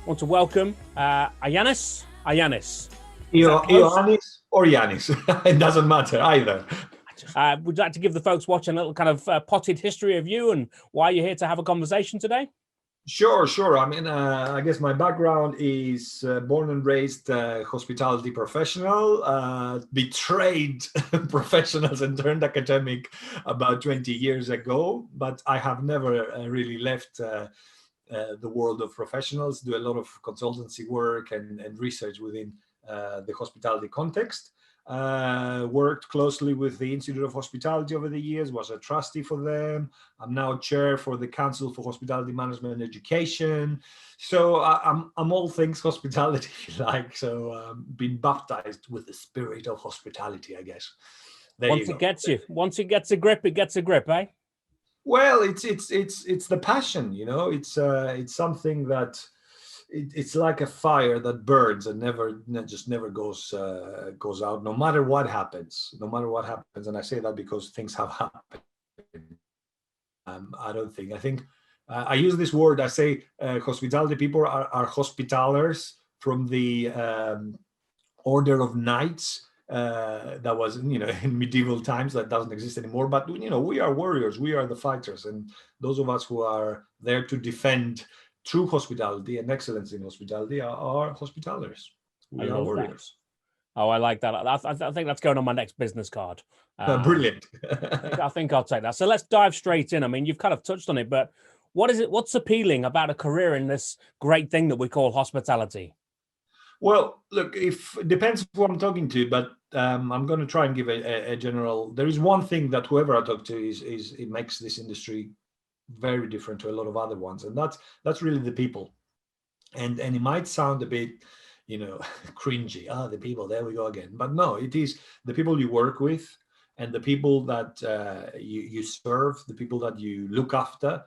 want to welcome Ioannis. Is that close? Ioannis or Yanis. It doesn't matter either. Would you like to give the folks watching a little kind of potted history of you and why you're here to have a conversation today? Sure. I mean, I guess my background is born and raised hospitality professional, betrayed professionals and turned academic about 20 years ago. But I have never really left the world of professionals, do a lot of consultancy work and research within the hospitality context. Worked closely with the Institute of Hospitality over the years, was a trustee for them. I'm now chair for the Council for Hospitality Management and Education. So I'm all things hospitality, if you like. So been baptized with the spirit of hospitality, I guess. Once it gets a grip, it gets a grip, eh? Well, it's the passion, you know. It's something that it's like a fire that burns and never goes out, no matter what happens. And I say that because things have happened. I think I use this word. I say hospitality people are hospitalers from the order of knights. That was, in medieval times. That doesn't exist anymore. But we are warriors. We are the fighters, and those of us who are there to defend true hospitality and excellence in hospitality are hospitalers. We are warriors. Oh, I like that. I think that's going on my next business card. Brilliant. I think I'll take that. So let's dive straight in. I mean, you've kind of touched on it, but what is it? What's appealing about a career in this great thing that we call hospitality? Well, look, it depends who I'm talking to, but I'm going to try and give a general. There is one thing that whoever I talk to is it makes this industry very different to a lot of other ones, and that's really the people. And it might sound a bit, cringy. The people, there we go again. But no, it is the people you work with and the people that you serve, the people that you look after,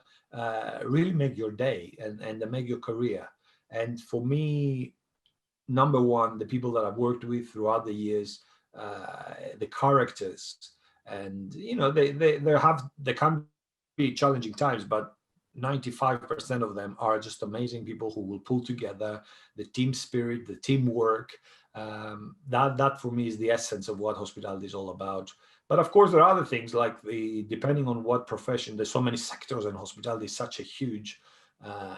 really make your day and they make your career. And for me, number one, the people that I've worked with throughout the years, the characters, and they can be challenging times, but 95% of them are just amazing people who will pull together the team spirit, the teamwork. That for me is the essence of what hospitality is all about. But of course, there are other things like depending on what profession. There's so many sectors, and hospitality is such a huge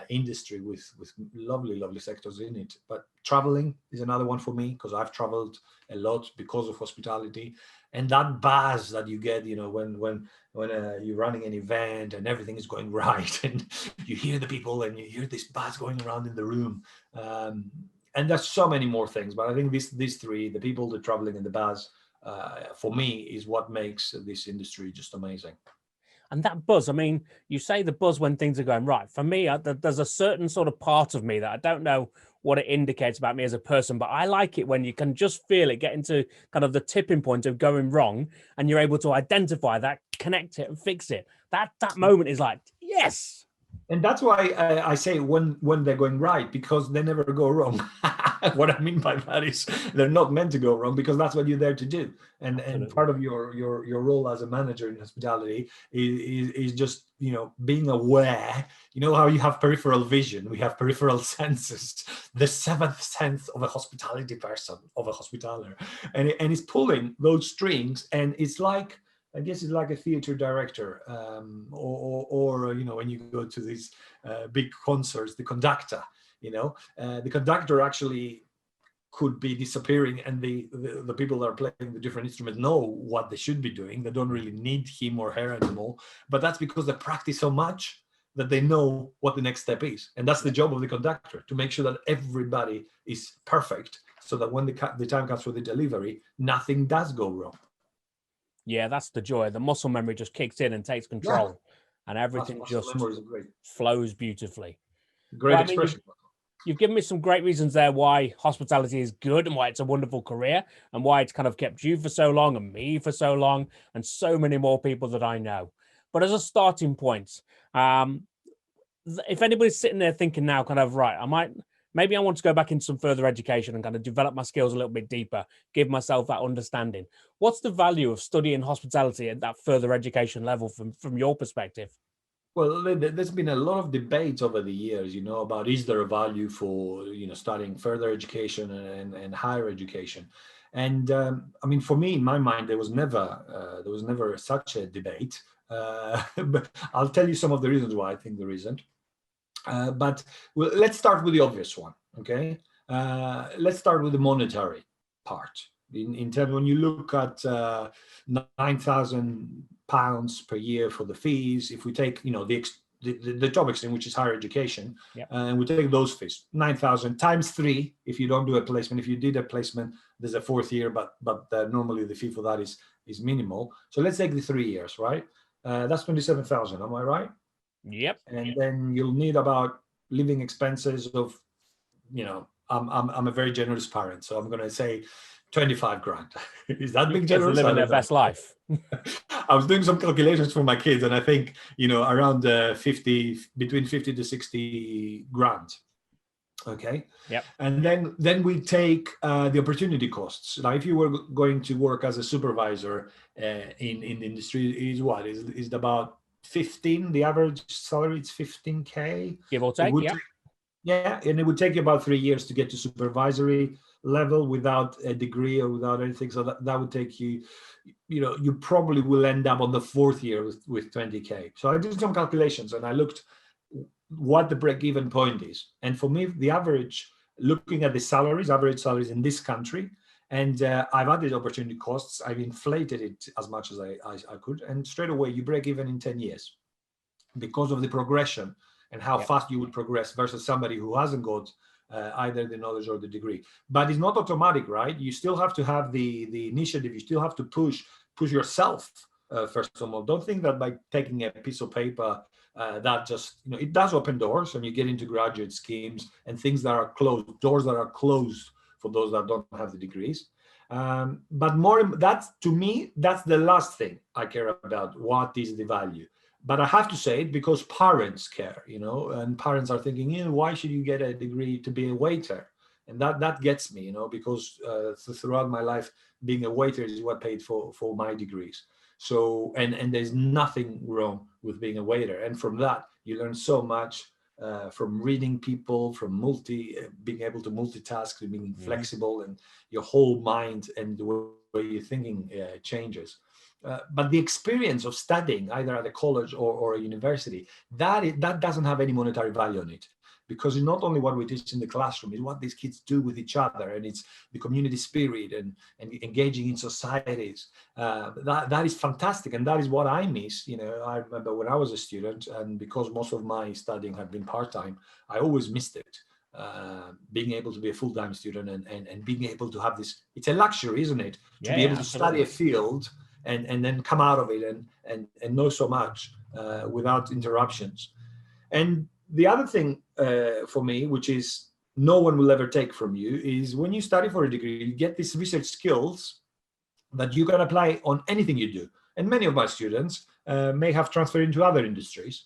industry with lovely sectors in it. But traveling is another one for me, because I've traveled a lot because of hospitality, and that buzz that you get, when you're running an event and everything is going right, and you hear the people and you hear this buzz going around in the room, and there's so many more things. But I think these three, the people, the traveling, and the buzz, for me, is what makes this industry just amazing. And that buzz, I mean, you say the buzz when things are going right. For me, there's a certain sort of part of me that I don't know what it indicates about me as a person, but I like it when you can just feel it get into kind of the tipping point of going wrong, and you're able to identify that, connect it, and fix it. That moment is like, yes. And that's why I say when they're going right, because they never go wrong. What I mean by that is they're not meant to go wrong, because that's what you're there to do. And part of your role as a manager in hospitality is just, being aware. You know how you have peripheral vision, we have peripheral senses, the seventh sense of a hospitality person, of a hospitaler. And it's pulling those strings, and it's like, I guess it's like a theater director, or when you go to these big concerts, the conductor. The conductor actually could be disappearing, and the people that are playing the different instruments know what they should be doing. They don't really need him or her anymore, but that's because they practice so much that they know what the next step is. And that's the job of the conductor, to make sure that everybody is perfect, so that when the time comes for the delivery, nothing does go wrong. Yeah, that's the joy. The muscle memory just kicks in and takes control, and everything just flows beautifully. Great expression. You've given me some great reasons there why hospitality is good and why it's a wonderful career, and why it's kind of kept you for so long and me for so long and so many more people that I know. But as a starting point, if anybody's sitting there thinking now kind of, right, maybe I want to go back into some further education and kind of develop my skills a little bit deeper, give myself that understanding. What's the value of studying hospitality at that further education level from your perspective? Well, there's been a lot of debates over the years, about is there a value for, studying further education and higher education. And I mean, for me, in my mind, there was never such a debate. But I'll tell you some of the reasons why I think there isn't. But let's start with the obvious one, okay? Let's start with the monetary part. In terms, when you look at £9,000 per year for the fees, if we take, the top extent, which is higher education, Yep. and we take those fees, 9,000 times 3. If you don't do a placement, if you did a placement, there's a fourth year, but normally the fee for that is minimal. So let's take the 3 years, right? That's 27,000. Am I right? Yep. And then you'll need about living expenses of, I'm a very generous parent, so I'm going to say 25 grand. Is that being Kids are generous? living their best life. I was doing some calculations for my kids, and I think, around between 50 to 60 grand. Okay. Yep. And then we take the opportunity costs. Now, if you were going to work as a supervisor in the industry, is about 15. The average salary is 15K. Give or take. Yeah. Yeah, and it would take you about 3 years to get to supervisory level without a degree or without anything. So that would take you, you probably will end up on the fourth year with 20K. So I did some calculations and I looked what the break-even point is. And for me, the average, looking at the average salaries in this country, and I've added opportunity costs, I've inflated it as much as I could, and straight away you break even in 10 years because of the progression and how fast you would progress versus somebody who hasn't got either the knowledge or the degree. But it's not automatic, right? You still have to have the initiative. You still have to push yourself first of all. Don't think that by taking a piece of paper that just, it does open doors and you get into graduate schemes and things that are closed, doors that are closed for those that don't have the degrees. But to me, that's the last thing I care about. What is the value? But I have to say it because parents care, and parents are thinking, why should you get a degree to be a waiter? And that gets me, because throughout my life, being a waiter is what paid for my degrees. So, and there's nothing wrong with being a waiter. And from that, you learn so much from reading people, from being able to multitask, to being flexible, and your whole mind and the way you're thinking changes. But the experience of studying either at a college or a university, that doesn't have any monetary value on it, because it's not only what we teach in the classroom, it's what these kids do with each other, and it's the community spirit and engaging in societies. That is fantastic, and that is what I miss. I remember when I was a student, and because most of my studying had been part-time, I always missed it. Being able to be a full-time student and being able to have this, it's a luxury, isn't it? To be able to study a field and then come out of it and know so much without interruptions. And the other thing for me, which is no one will ever take from you, is when you study for a degree, you get these research skills that you can apply on anything you do. And many of my students may have transferred into other industries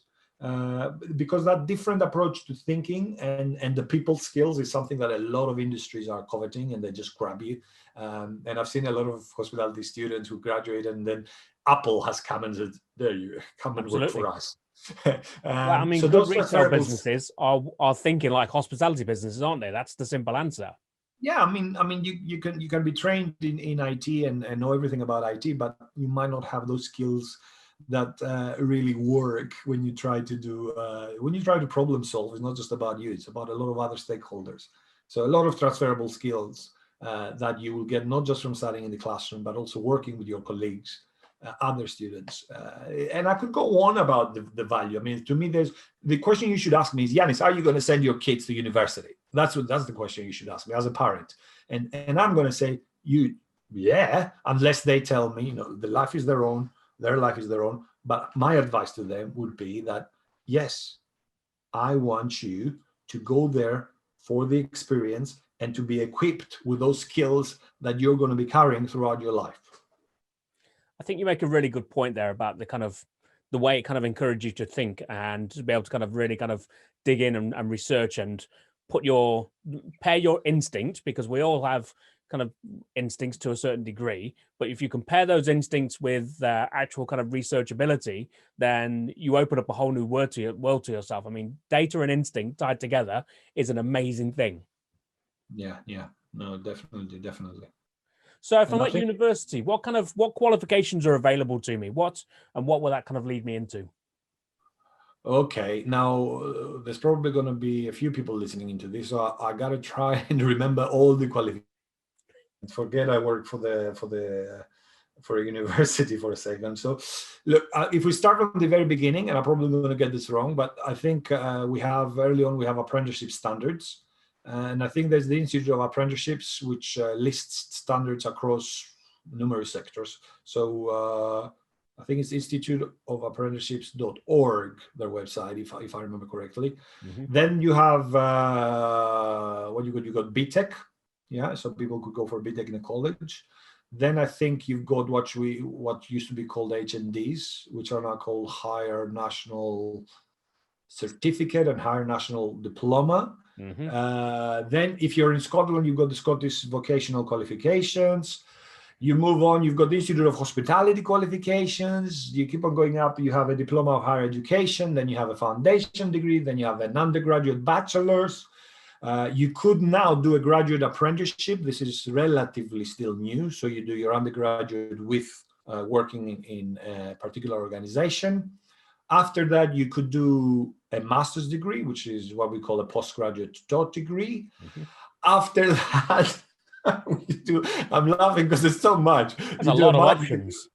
because that different approach to thinking and the people skills is something that a lot of industries are coveting, and they just grab you. And I've seen a lot of hospitality students who graduate and then Apple has come and said, there you come and work for us. Well, so good retail businesses are thinking like hospitality businesses, aren't they? That's the simple answer. Yeah, I mean, you can be trained in IT and know everything about IT, but you might not have those skills that really work when you try to problem solve. It's not just about you; it's about a lot of other stakeholders. So a lot of transferable skills that you will get not just from studying in the classroom, but also working with your colleagues. Other students, and I could go on about the value. I mean, to me, there's the question you should ask me is, Ioannis, are you going to send your kids to university? That's the question you should ask me as a parent, and I'm going to say unless they tell me, the life is their own, their life is their own. But my advice to them would be that yes, I want you to go there for the experience and to be equipped with those skills that you're going to be carrying throughout your life. I think you make a really good point there about the way it kind of encourages you to think and to be able to kind of really kind of dig in and research and pair your instinct, because we all have kind of instincts to a certain degree. But if you compare those instincts with actual kind of researchability, then you open up a whole new world to yourself. I mean, data and instinct tied together is an amazing thing. Yeah, no, definitely. So if I'm at university, what qualifications are available to me? What will that kind of lead me into? Okay, now there's probably going to be a few people listening into this, so I got to try and remember all the qualifications. Forget I work for a university for a second. So, look, if we start from the very beginning, and I'm probably going to get this wrong, but I think we have apprenticeship standards, and I think there's the Institute of Apprenticeships, which lists standards across numerous sectors. So I think it's instituteofapprenticeships.org, their website, if I remember correctly. Mm-hmm. Then you have you got BTEC, yeah, so people could go for BTEC in a college. Then I think you've got what used to be called HNDs, which are now called Higher National Certificate and Higher National Diploma. Mm-hmm. Then if you're in Scotland, you've got the Scottish Vocational Qualifications. You move on, you've got the Institute of Hospitality Qualifications. You keep on going up, you have a Diploma of Higher Education, then you have a foundation degree, then you have an undergraduate bachelor's. You could now do a graduate apprenticeship. This is relatively still new. So you do your undergraduate with working in a particular organization. After that, you could do a master's degree, which is what we call a postgraduate degree. Mm-hmm. After that, I'm laughing because there's so much. There's a lot of options.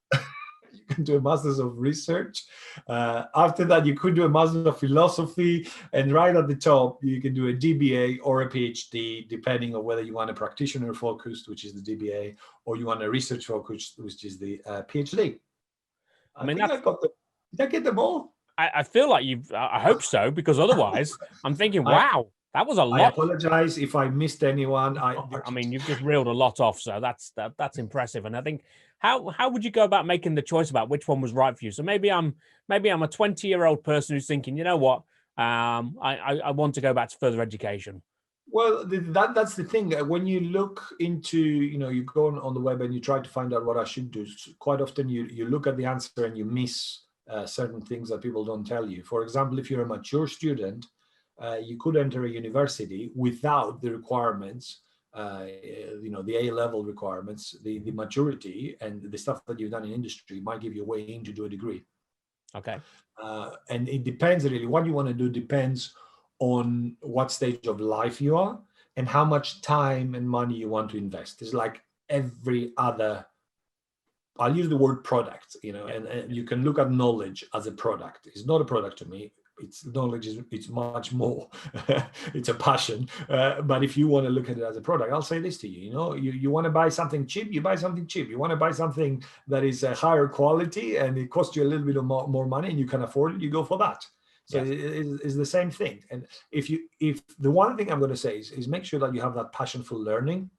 You can do a master's of research. After that, you could do a master's of philosophy, and right at the top, you can do a DBA or a PhD, depending on whether you want a practitioner focused, which is the DBA, or you want a research focused, which is the PhD. I mean, did I get them all? I feel like I hope so, because otherwise, I'm thinking, wow. That was a lot. I apologize if I missed anyone. I mean, you've just reeled a lot off, so that's impressive. And I think how would you go about making the choice about which one was right for you? So maybe I'm a 20-year-old person who's thinking, you know what, I want to go back to further education. Well, that's the thing. When you look into, you go on the web and you try to find out what I should do. Quite often you look at the answer and you miss certain things that people don't tell you. For example, if you're a mature student, you could enter a university without the requirements, the A-level requirements, the maturity and the stuff that you've done in industry might give you a way in to do a degree. Okay. And it depends really. What you want to do depends on what stage of life you are and how much time and money you want to invest. It's like every other, I'll use the word product, and you can look at knowledge as a product. It's not a product to me. It's knowledge, it's much more. It's a passion. But if you want to look at it as a product, I'll say this to you, you want to buy something cheap, you buy something cheap. You want to buy something that is a higher quality and it costs you a little bit of more money and you can afford it, you go for that. So yes. It's the same thing. And if the one thing I'm going to say is make sure that you have that passion for learning,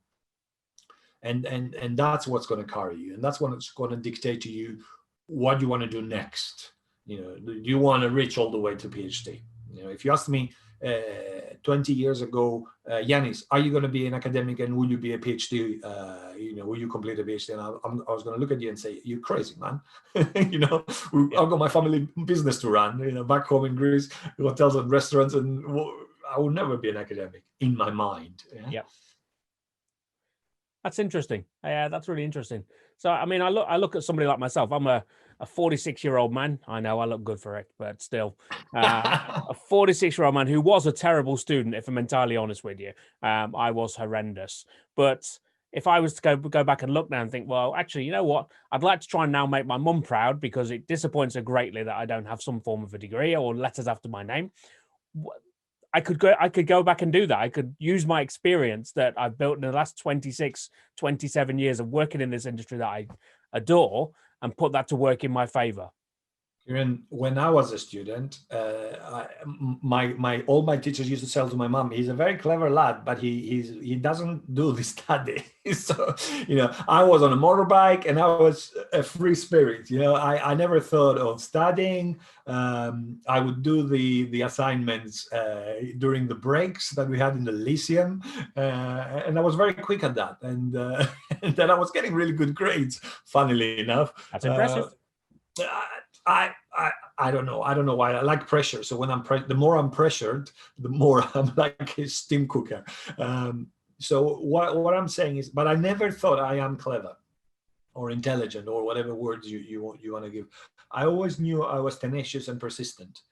and that's what's going to carry you, and that's what's going to dictate to you what you want to do next. Do you want to reach all the way to PhD? If you asked me 20 years ago, Ioannis, are you going to be an academic and will you be a PhD? Will you complete a PhD? And I was going to look at you and say, you're crazy, man. I've got my family business to run, back home in Greece, hotels and restaurants, and I will never be an academic in my mind. Yeah. That's interesting. Yeah, that's really interesting. So, I mean, I look at somebody like myself. I'm a 46-year-old man. I know I look good for it, but still, a 46-year-old man who was a terrible student, if I'm entirely honest with you. I was horrendous. But if I was to go back and look now and think, well, actually, you know what? I'd like to try and now make my mum proud, because it disappoints her greatly that I don't have some form of a degree or letters after my name. I could go back and do that. I could use my experience that I've built in the last 26, 27 years of working in this industry that I adore and put that to work in my favor. When I was a student, all my teachers used to tell to my mom, he's a very clever lad, but he doesn't do the study. So, I was on a motorbike and I was a free spirit. I never thought of studying. I would do the assignments during the breaks that we had in the Lyceum, and I was very quick at that. And, and then I was getting really good grades, funnily enough. That's impressive. I don't know. I don't know why. I like pressure. So when the more I'm pressured, the more I'm like a steam cooker. So what I'm saying is, but I never thought I am clever or intelligent or whatever words you want to give. I always knew I was tenacious and persistent.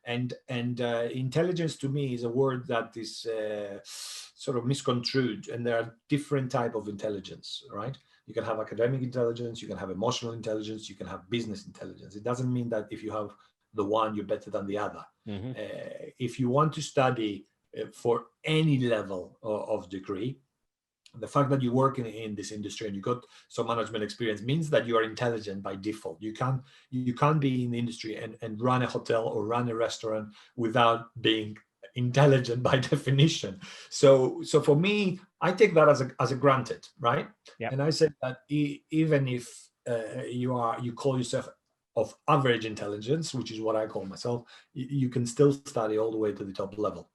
And intelligence to me is a word that is sort of misconstrued. And there are different type of intelligence, right? You can have academic intelligence, you can have emotional intelligence, you can have business intelligence. It doesn't mean that if you have the one, you're better than the other. Mm-hmm. If you want to study for any level of degree, the fact that you work in this industry and you got some management experience means that you are intelligent by default. You can't be in the industry and run a hotel or run a restaurant without being intelligent by definition. So for me, I take that as a granted, right? Yep. And I said that even if you call yourself of average intelligence, which is what I call myself, you can still study all the way to the top level.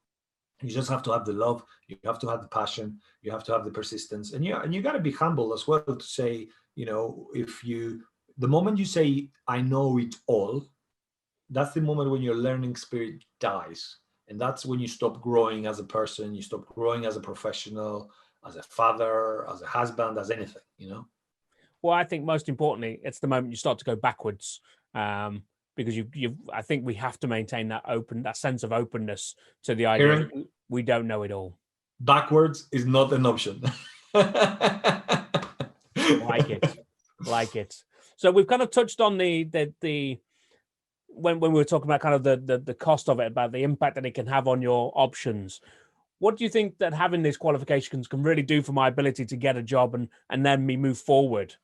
You just have to have the love, you have to have the passion, you have to have the persistence, and you got to be humble as well to say, the moment you say I know it all, that's the moment when your learning spirit dies. And that's when you stop growing as a person, you stop growing as a professional, as a father, as a husband, as anything, Well, I think most importantly, it's the moment you start to go backwards, because I think we have to maintain that sense of openness to the idea that we don't know it all. Backwards is not an option. Like it. So we've kind of touched on the when we were talking about kind of the cost of it, about the impact that it can have on your options. What do you think that having these qualifications can really do for my ability to get a job and then me move forward?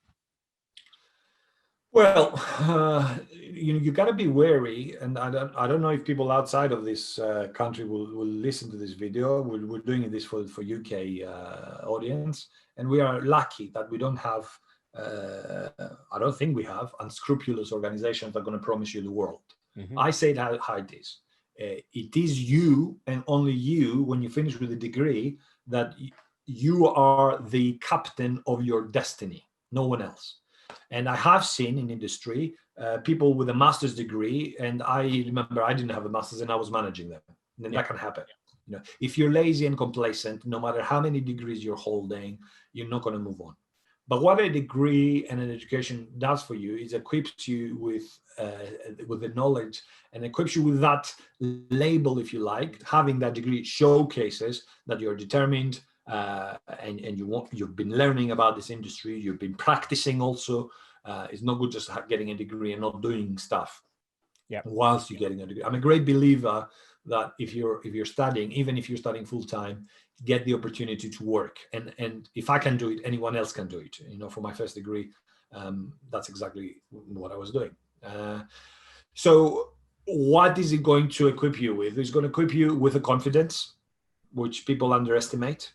Well, you got to be wary, and I don't know if people outside of this country will listen to this video. We're doing this for UK audience, and we are lucky that we don't have. I don't think we have unscrupulous organizations that are going to promise you the world. Mm-hmm. I say that how it is. It is you and only you, when you finish with a degree, that you are the captain of your destiny. No one else. And I have seen in industry people with a master's degree, and I remember I didn't have a master's and I was managing them. And then that can happen. If you're lazy and complacent, no matter how many degrees you're holding, you're not going to move on. But what a degree and an education does for you is equips you with the knowledge and equips you with that label, if you like. Having that degree showcases that you're determined, and you've been learning about this industry. You've been practicing also. It's not good just getting a degree and not doing stuff whilst you're getting a degree. I'm a great believer that if you're studying, even if you're studying full time, get the opportunity to work. And if I can do it, anyone else can do it. For my first degree, that's exactly what I was doing. So what is it going to equip you with? It's going to equip you with a confidence, which people underestimate.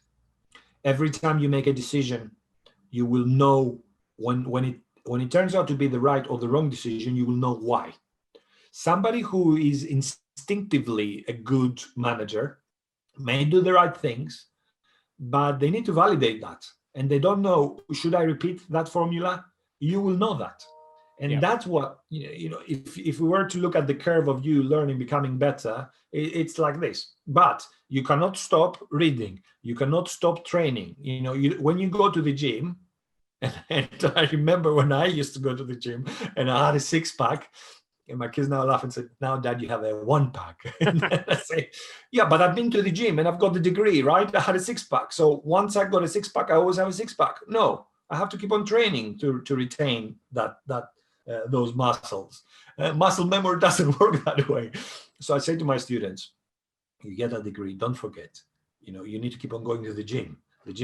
Every time you make a decision, you will know when it turns out to be the right or the wrong decision, you will know why. Somebody who is instinctively a good manager may do the right things, but they need to validate that. And they don't know, should I repeat that formula? You will know that. And that's what, if we were to look at the curve of you learning, becoming better, it's like this. But you cannot stop reading. You cannot stop training. When you go to the gym, and I remember when I used to go to the gym and I had a 6-pack, and my kids now laugh and say, now, Dad, you have a 1-pack. And I say, yeah, but I've been to the gym and I've got the degree, right? I had a 6-pack. So once I got a 6-pack, I always have a 6-pack. No, I have to keep on training to retain those muscles. Muscle memory doesn't work that way. So I say to my students, you get a degree, don't forget, you need to keep on going to the gym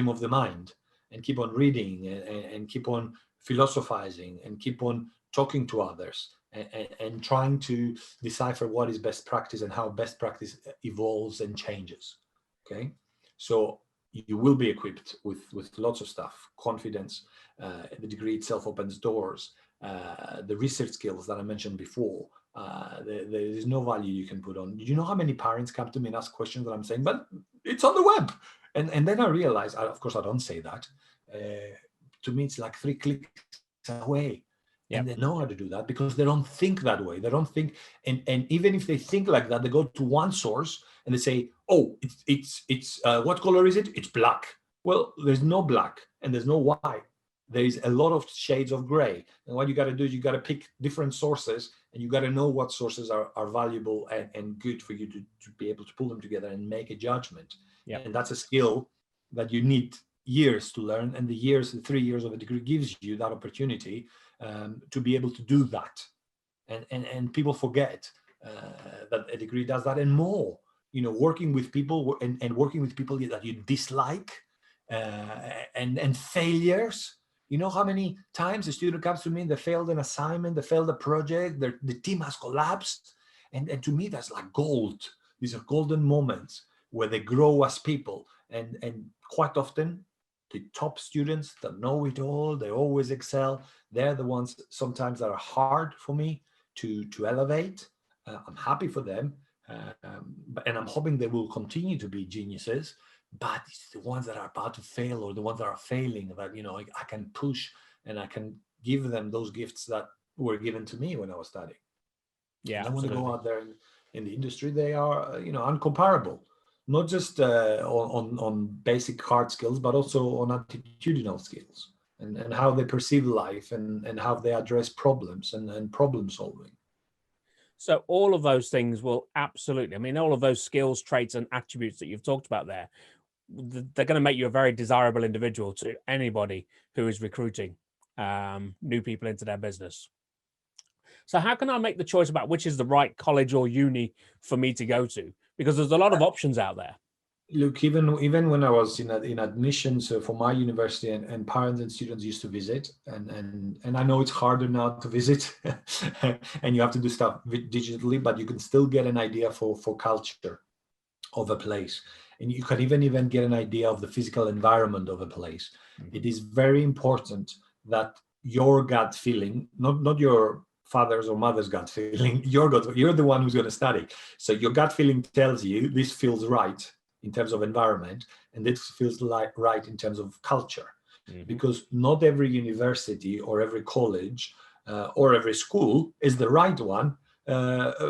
of the mind, and keep on reading and keep on philosophizing and keep on talking to others and trying to decipher what is best practice and how best practice evolves and changes. Okay, so you will be equipped with lots of stuff, confidence. The degree itself opens doors. The research skills that I mentioned before. There is no value you can put on. Do you know how many parents come to me and ask questions that I'm saying, but it's on the web? And then I realize, of course, I don't say that. To me, it's like 3 clicks away. Yep. And they know how to do that because they don't think that way. They don't think, and even if they think like that, they go to one source and they say, oh, it's what color is it? It's black. Well, there's no black and there's no white. There is a lot of shades of gray. And what you got to do is you got to pick different sources, and you got to know what sources are valuable and good for you to be able to pull them together and make a judgment. Yep. And that's a skill that you need years to learn. And the 3 years of a degree gives you that opportunity to be able to do that. And people forget that a degree does that and more. You know, working with people and working with people that you dislike and failures. You know how many times a student comes to me and they failed an assignment, they failed a project, the team has collapsed. And to me, that's like gold. These are golden moments where they grow as people. And quite often, the top students that know it all, they always excel. They're the ones sometimes that are hard for me to elevate. I'm happy for them. And I'm hoping they will continue to be geniuses. But it's the ones that are about to fail or the ones that are failing that, you know, I can push and I can give them those gifts that were given to me when I was studying. Yeah, and then when they go out there in the industry, they are, you know, uncomparable. Not just on basic hard skills, but also on attitudinal skills and how they perceive life and how they address problems and problem solving. So all of those things will absolutely, I mean, all of those skills, traits, and attributes that you've talked about there, they're going to make you a very desirable individual to anybody who is recruiting new people into their business. So how can I make the choice about which is the right college or uni for me to go to? Because there's a lot of options out there. Look, even when I was in admissions for my university, and parents and students used to visit, and I know it's harder now to visit, and you have to do stuff digitally, but you can still get an idea for culture of a place, and you can even get an idea of the physical environment of a place. Mm-hmm. It is very important that your gut feeling, not your father's or mother's gut feeling, you're the one who's going to study. So your gut feeling tells you this feels right in terms of environment, and this feels like right in terms of culture. Mm-hmm. Because not every university or every college or every school is the right one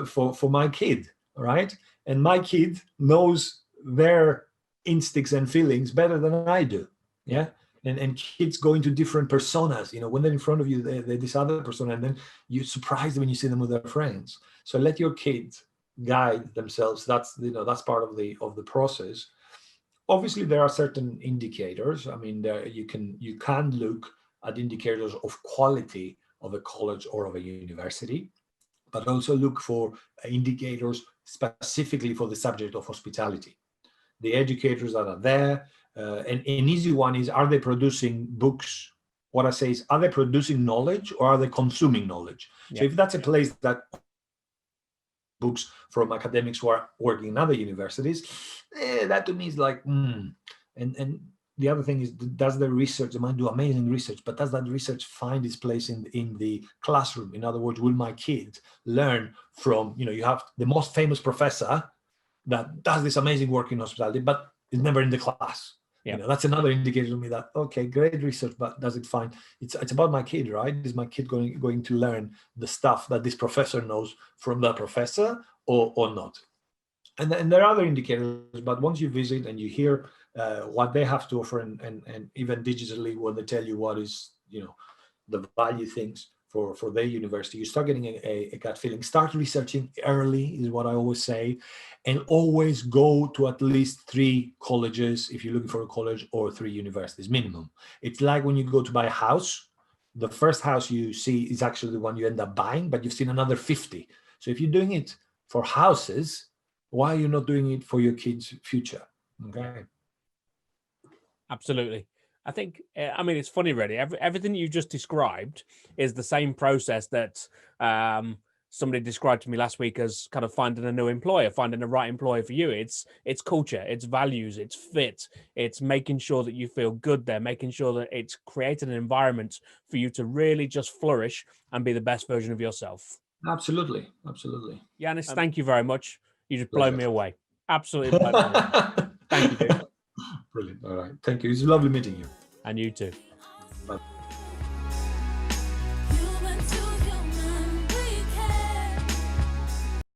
for my kid, right? And my kid knows their instincts and feelings better than I do. Yeah. And kids go into different personas, you know, when they're in front of you, they're this other persona, and then you surprise them when you see them with their friends. So let your kids guide themselves. That's, you know, that's part of the process. Obviously, there are certain indicators. I mean, you can look at indicators of quality of a college or of a university, but also look for indicators specifically for the subject of hospitality. The educators that are there, and an easy one is, are they producing books? What I say is, are they producing knowledge or are they consuming knowledge? Yeah. So if that's a place that books from academics who are working in other universities, that to me is like, And the other thing is, does the research, they might do amazing research, but does that research find its place in the classroom? In other words, will my kid learn from, you know, you have the most famous professor that does this amazing work in hospitality, but is never in the class. Yeah. You know, that's another indicator to me that, okay, great research, but does it find, it's about my kid, right? Is my kid going to learn the stuff that this professor knows from that professor or not? And there are other indicators, but once you visit and you hear what they have to offer, and even digitally when they tell you what is, you know, the value things for their university, you start getting a gut feeling. Start researching early is what I always say, and always go to at least 3 colleges if you're looking for a college, or 3 universities minimum. It's like when you go to buy a house, the first house you see is actually the one you end up buying, but you've seen another 50. So if you're doing it for houses, why are you not doing it for your kids' future? Okay. Absolutely. I think, I mean, it's funny, really. Everything you just described is the same process that somebody described to me last week as kind of finding a new employer, finding the right employer for you. It's culture, it's values, it's fit, it's making sure that you feel good there, making sure that it's creating an environment for you to really just flourish and be the best version of yourself. Absolutely, absolutely. Yanis, thank you very much. You just blown Pleasure. me away. Absolutely blown me away. Thank you, dude. Brilliant. All right. Thank you. It's lovely meeting you. And you too.